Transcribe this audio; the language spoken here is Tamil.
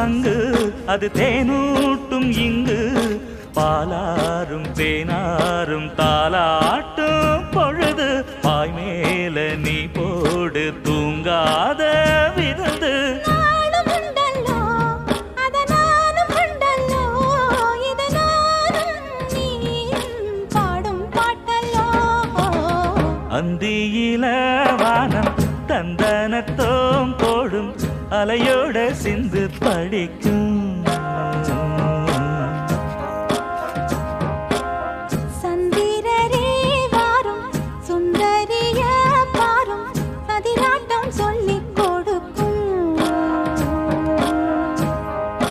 சங்கு அது தேனூட்டும் இங்கு பாலாரும் தேனாரும் தாலாட்டும் பொழுது பாய் மேல நீ போடு தூங்காத விருந்து அந்தியில வானம் தந்தனத்தோம் போடும் அலையோட சிந்து படிக்கும்